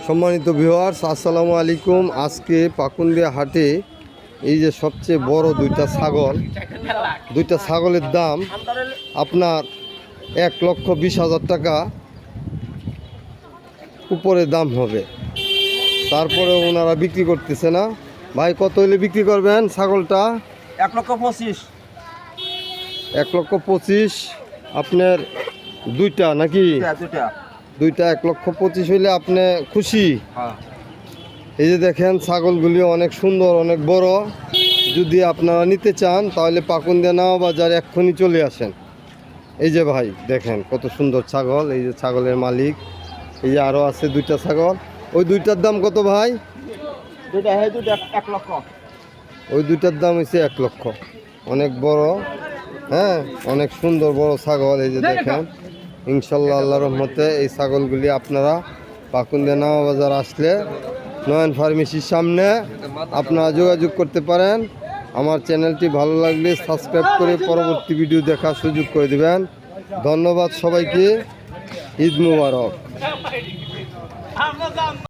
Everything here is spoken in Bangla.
সম্মানিত ভিউয়ার্স, আসসালামু আলাইকুম। আজকে পাকুন্দিয়া হাটে এই যে সবচেয়ে বড় দুইটা ছাগলের দাম আপনার 1,20,000 টাকা উপরে দাম হবে। তারপরে ওনারা বিক্রি করতেছে না। ভাই, কত হলে বিক্রি করবেন ছাগলটা? 1,25,000। 1,25,000 আপনার দুইটা নাকি? দুইটা 1,25,000 হইলে আপনি খুশি? এই যে দেখেন ছাগলগুলি অনেক সুন্দর, অনেক বড়। যদি আপনারা নিতে চান তাহলে পাকুন্দিয়া নাওয়া বাজার এক্ষুনি চলে আসেন। এই যে ভাই দেখেন কত সুন্দর ছাগল। এই যে ছাগলের মালিক। এই যে আরও আছে দুইটা ছাগল। ওই দুইটার দাম কত ভাই? দুইটা 1 লক্ষ। ওই দুইটার দাম হচ্ছে 1 লক্ষ। অনেক বড়, হ্যাঁ, অনেক সুন্দর বড় ছাগল। এই যে দেখেন, ইনশাল্লাহ আল্লাহর রহমতে এই ছাগলগুলি আপনারা পাকুন্দিয়া নাওয়া বাজার আসলে নয়ন ফার্মেসির সামনে আপনারা যোগাযোগ করতে পারেন। আমার চ্যানেলটি ভালো লাগলে সাবস্ক্রাইব করে পরবর্তী ভিডিও দেখার সুযোগ করে দিবেন। ধন্যবাদ সবাইকে। ঈদ মুবারক।